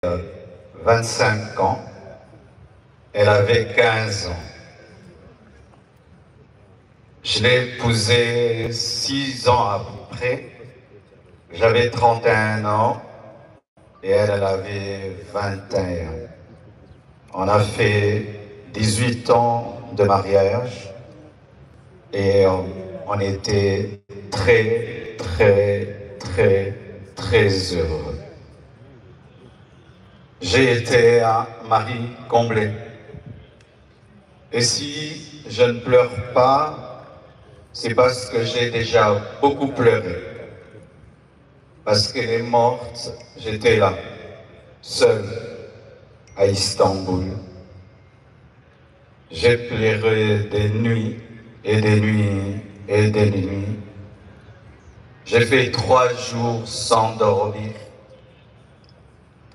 25 ans, elle avait 15 ans. Je l'ai épousée 6 ans après, j'avais 31 ans et elle avait 21. On a fait 18 ans de mariage et on était très, très, très, très heureux. J'ai été un mari comblé. Et si je ne pleure pas, c'est parce que j'ai déjà beaucoup pleuré. Parce qu'elle est morte, j'étais là, seul, à Istanbul. J'ai pleuré des nuits et des nuits et des nuits. J'ai fait 3 jours sans dormir.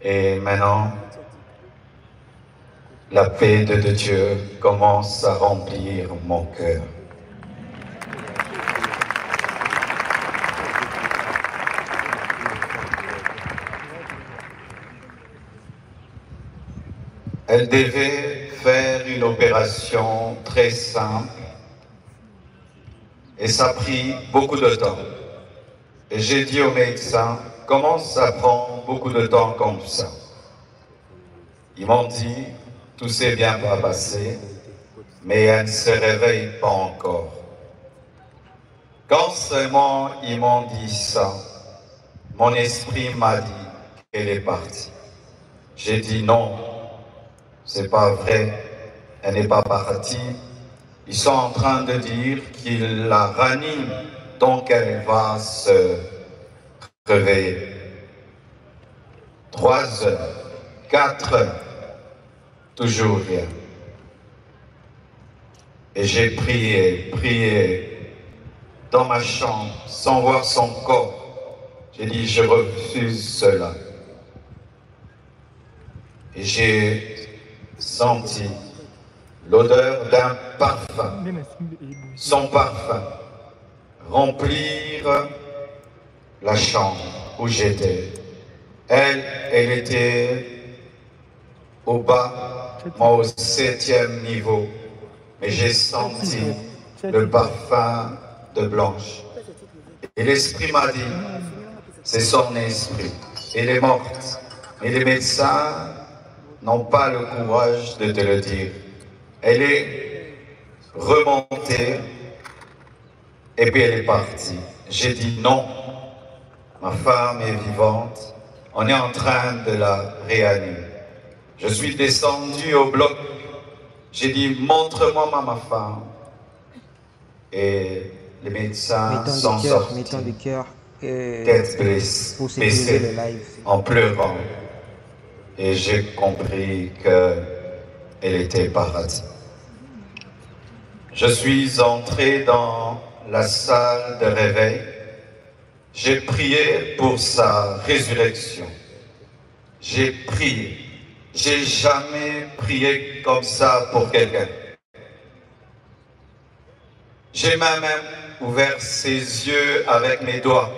Et maintenant, la paix de Dieu commence à remplir mon cœur. Elle devait faire une opération très simple et ça a pris beaucoup de temps. Et j'ai dit au médecin, comment ça prend beaucoup de temps comme ça? Ils m'ont dit, tout s'est bien passé, mais elle ne se réveille pas encore. Quand seulement ils m'ont dit ça, mon esprit m'a dit qu'elle est partie. J'ai dit non, c'est pas vrai, elle n'est pas partie. Ils sont en train de dire qu'ils la raniment, donc elle va se réveiller. 3 heures, 4 heures, toujours rien. Et j'ai prié dans ma chambre, sans voir son corps. J'ai dit, je refuse cela. Et j'ai senti l'odeur d'un parfum, son parfum, remplir la chambre où j'étais. Elle était au bas, moi au 7e niveau, mais j'ai senti le parfum de Blanche. Et l'esprit m'a dit, c'est son esprit, elle est morte. Mais les médecins n'ont pas le courage de te le dire. Elle est remontée et puis elle est partie. J'ai dit non, ma femme est vivante, on est en train de la réanimer. Je suis descendu au bloc, j'ai dit montre-moi ma femme. Et les médecins sont sortis, tête baissée, en pleurant. Et j'ai compris qu'elle était partie. Je suis entré dans la salle de réveil. J'ai prié pour sa résurrection. J'ai prié. J'ai jamais prié comme ça pour quelqu'un. J'ai même ouvert ses yeux avec mes doigts.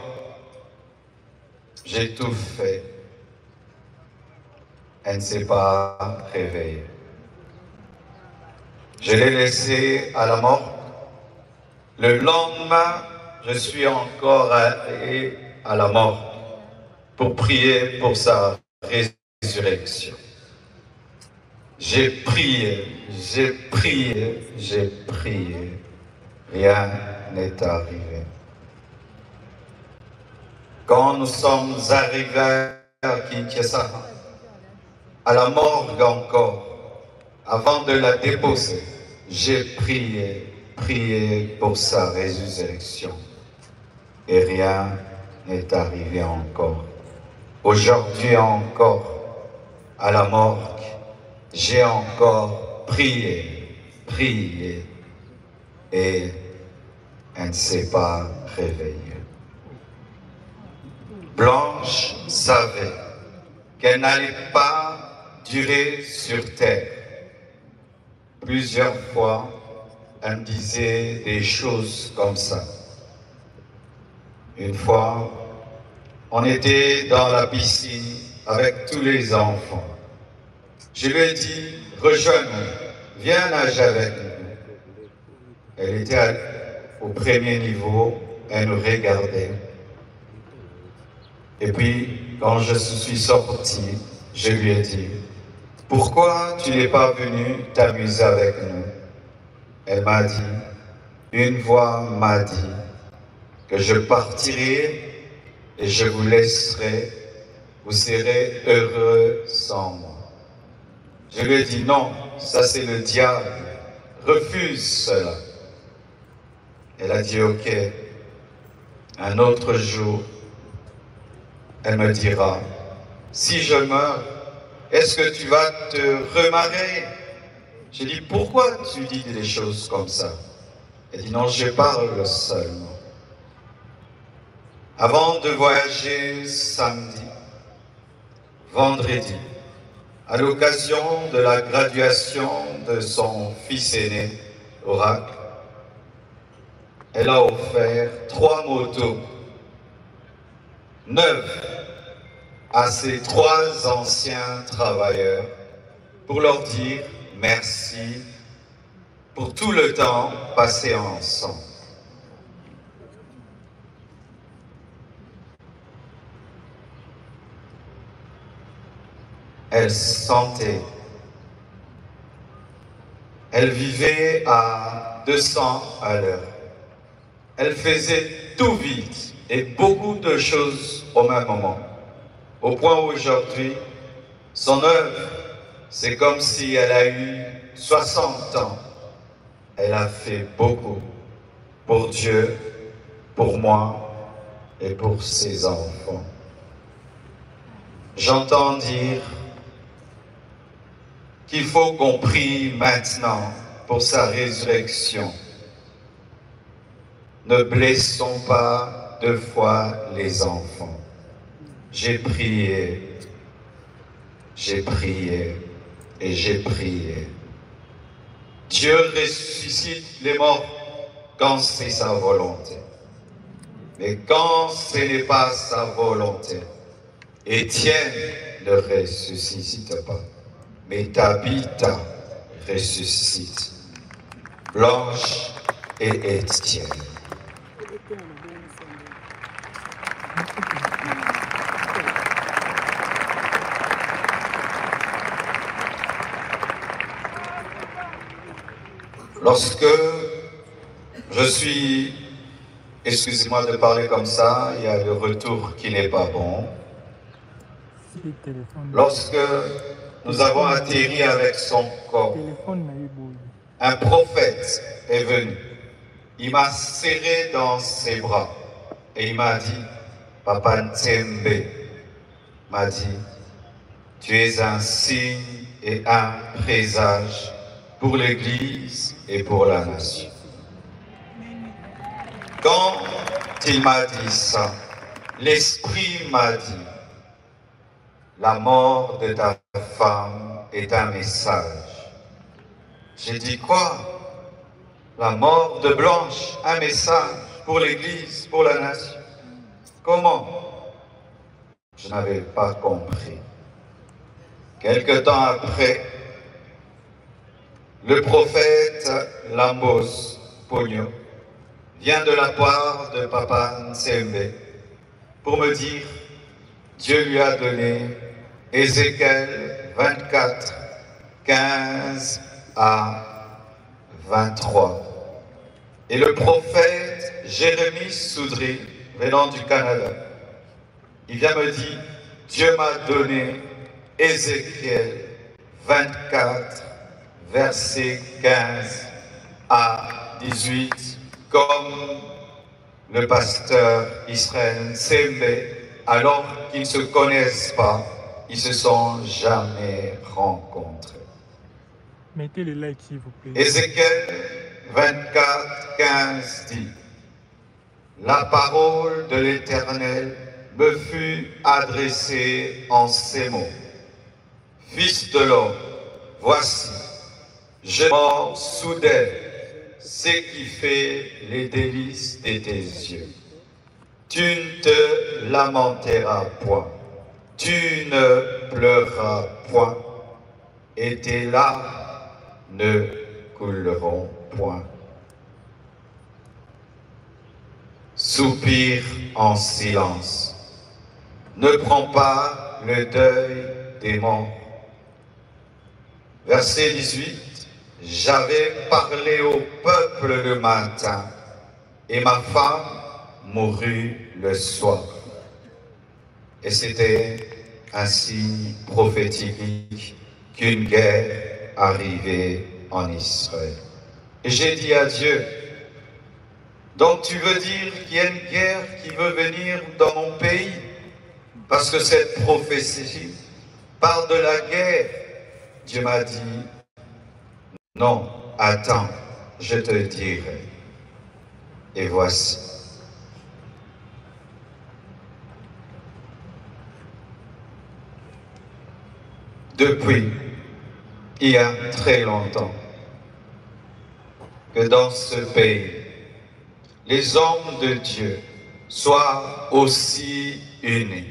J'ai tout fait. Elle ne s'est pas réveillée. Je l'ai laissée à la mort. Le lendemain, je suis encore allé à la mort pour prier pour sa résurrection. J'ai prié, j'ai prié, j'ai prié. Rien n'est arrivé. Quand nous sommes arrivés à Kinshasa, à la morgue encore, avant de la déposer, j'ai prié pour sa résurrection. Et rien n'est arrivé encore. Aujourd'hui encore, à la morgue, j'ai encore prié, et elle ne s'est pas réveillée. Blanche savait qu'elle n'allait pas durer sur terre. Plusieurs fois, elle me disait des choses comme ça. Une fois, on était dans la piscine avec tous les enfants. Je lui ai dit, rejoins-nous, viens nager avec nous. Elle était au premier niveau, elle nous regardait. Et puis, quand je suis sorti, je lui ai dit, pourquoi tu n'es pas venu t'amuser avec nous? Elle m'a dit, une voix m'a dit que je partirai et je vous laisserai, vous serez heureux sans moi. Je lui ai dit, non, ça c'est le diable, refuse cela. Elle a dit, ok, un autre jour, elle me dira, si je meurs, est-ce que tu vas te remarier? J'ai dit, pourquoi tu dis des choses comme ça? Elle dit, non, je parle seulement. Avant de voyager samedi, vendredi, à l'occasion de la graduation de son fils aîné, Oracle, elle a offert 3 motos neuves à ses 3 anciens travailleurs pour leur dire merci pour tout le temps passé ensemble. Elle sentait, elle vivait à 200 à l'heure. Elle faisait tout vite et beaucoup de choses au même moment. Au point où aujourd'hui, son œuvre, c'est comme si elle a eu 60 ans. Elle a fait beaucoup pour Dieu, pour moi et pour ses enfants. J'entends dire qu'il faut qu'on prie maintenant pour sa résurrection. Ne blessons pas 2 fois les enfants. J'ai prié et j'ai prié. Dieu ressuscite les morts quand c'est sa volonté. Mais quand ce n'est pas sa volonté, Étienne ne ressuscite pas. Mais Tabitha ressuscite. Blanche et Étienne. Lorsque je suis, excusez-moi de parler comme ça, il y a le retour qui n'est pas bon. Lorsque nous avons atterri avec son corps, un prophète est venu. Il m'a serré dans ses bras et il m'a dit, Papa Ntsembe m'a dit, tu es un signe et un présage pour l'Église et pour la nation. Quand il m'a dit ça, l'Esprit m'a dit, la mort de ta femme est un message. J'ai dit quoi? La mort de Blanche, un message pour l'Église, pour la nation. Comment? Je n'avais pas compris. Quelque temps après, le prophète Lambos Pogno vient de la part de Papa Ntsembe pour me dire Dieu lui a donné Ézéchiel 24, 15 à 23. Et le prophète Jérémie Soudry, venant du Canada, il vient me dire, Dieu m'a donné Ézéchiel 24, versets 15 à 18, comme le pasteur Israël Ntsembe, alors qu'ils ne se connaissent pas, ils ne se sont jamais rencontrés. Mettez le like s'il vous plaît. Ézéchiel 24, 15 dit, la parole de l'Éternel me fut adressée en ces mots. Fils de l'homme, voici, je mors soudain, ce qui fait les délices de tes yeux. Tu ne te lamenteras point. Tu ne pleureras point, et tes larmes ne couleront point. Soupire en silence. Ne prends pas le deuil des morts. Verset 18. J'avais parlé au peuple le matin, et ma femme mourut le soir. Et c'était un signe prophétique qu'une guerre arrivait en Israël. Et j'ai dit à Dieu, donc tu veux dire qu'il y a une guerre qui veut venir dans mon pays? Parce que cette prophétie parle de la guerre. Dieu m'a dit, non, attends, je te dirai. Et voici. Depuis, il y a très longtemps, que dans ce pays, les hommes de Dieu soient aussi unis.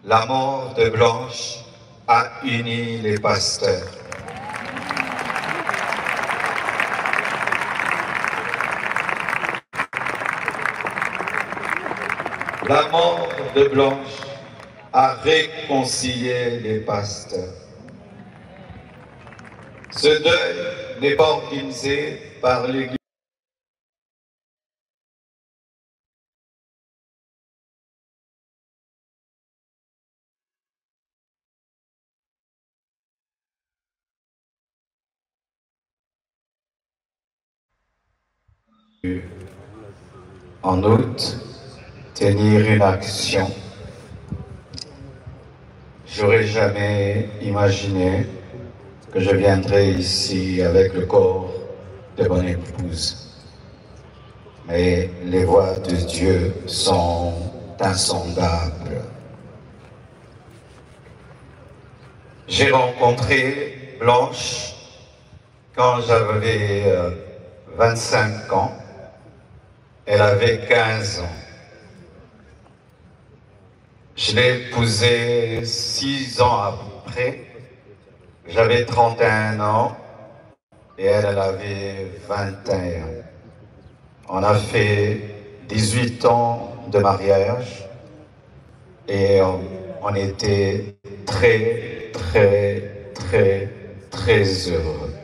La mort de Blanche a uni les pasteurs. La mort de Blanche a réconcilié les pasteurs. Ce deuil n'est pas organisé par l'Église. En août, tenir une action. J'aurais jamais imaginé que je viendrais ici avec le corps de mon épouse. Mais les voies de Dieu sont insondables. J'ai rencontré Blanche quand j'avais 25 ans. Elle avait 15 ans. Je l'ai épousée 6 ans après. J'avais 31 ans et elle avait 21. On a fait 18 ans de mariage et on était très, très, très, très heureux.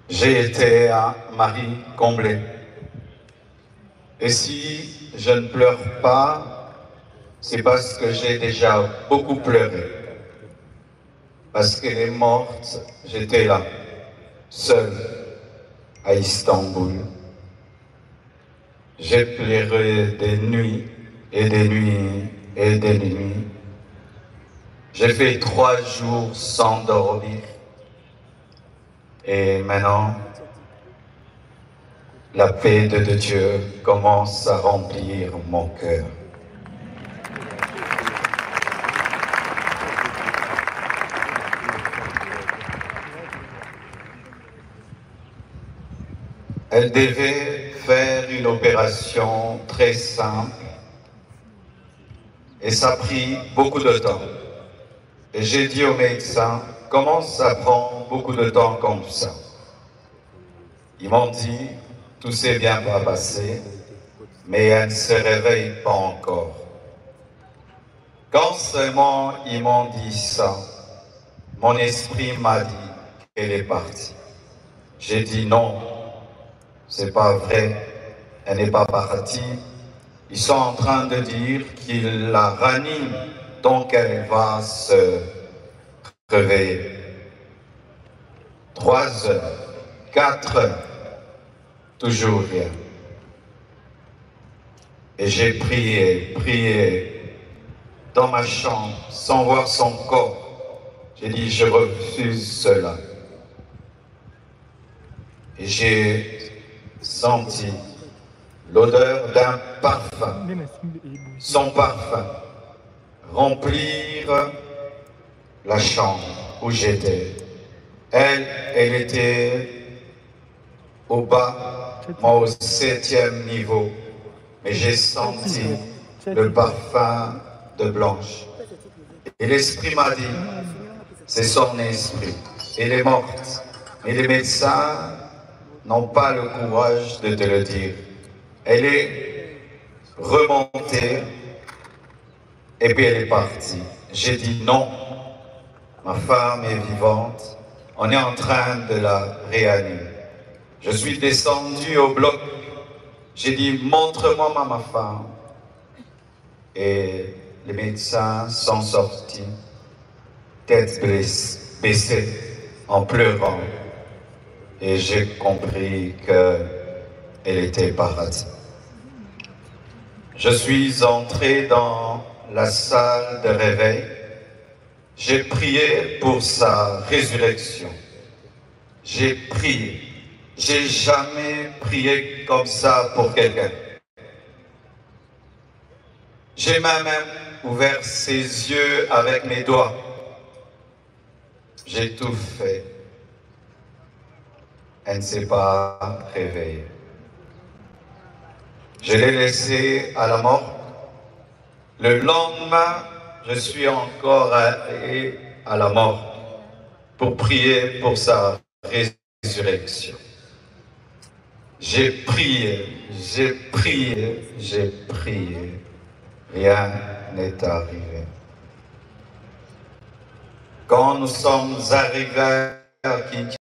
J'ai été un mari comblé. Et si je ne pleure pas, c'est parce que j'ai déjà beaucoup pleuré. Parce qu'elle est morte, j'étais là, seul, à Istanbul. J'ai pleuré des nuits et des nuits et des nuits. J'ai fait 3 jours sans dormir. Et maintenant, la paix de Dieu commence à remplir mon cœur. Elle devait faire une opération très simple et ça a pris beaucoup de temps. Et j'ai dit au médecin, comment ça prend beaucoup de temps comme ça? Ils m'ont dit, tout s'est bien passé, mais elle ne se réveille pas encore. Quand seulement ils m'ont dit ça, mon esprit m'a dit qu'elle est partie. J'ai dit non, c'est pas vrai, elle n'est pas partie. Ils sont en train de dire qu'ils la raniment, donc elle va se réveiller. 3 heures, 4 heures, toujours rien. Et j'ai prié dans ma chambre, sans voir son corps. J'ai dit, je refuse cela. Et j'ai senti l'odeur d'un parfum, son parfum, remplir la chambre où j'étais. Elle était au bas, moi au 7e niveau. Mais j'ai senti le parfum de blanche. Et l'esprit m'a dit, c'est son esprit. Elle est morte. Mais les médecins n'ont pas le courage de te le dire. Elle est remontée et puis elle est partie. J'ai dit non, ma femme est vivante. On est en train de la réanimer. Je suis descendu au bloc. J'ai dit, montre-moi ma femme. Et les médecins sont sortis, tête baissée, en pleurant. Et j'ai compris qu'elle était paradis. Je suis entré dans la salle de réveil. J'ai prié pour sa résurrection. J'ai prié. J'ai jamais prié comme ça pour quelqu'un. J'ai même ouvert ses yeux avec mes doigts. J'ai tout fait. Elle ne s'est pas réveillée. Je l'ai laissée à la mort. Le lendemain, je suis encore allé à la mort pour prier pour sa résurrection. J'ai prié, j'ai prié, j'ai prié. Rien n'est arrivé. Quand nous sommes arrivés à Kinshasa,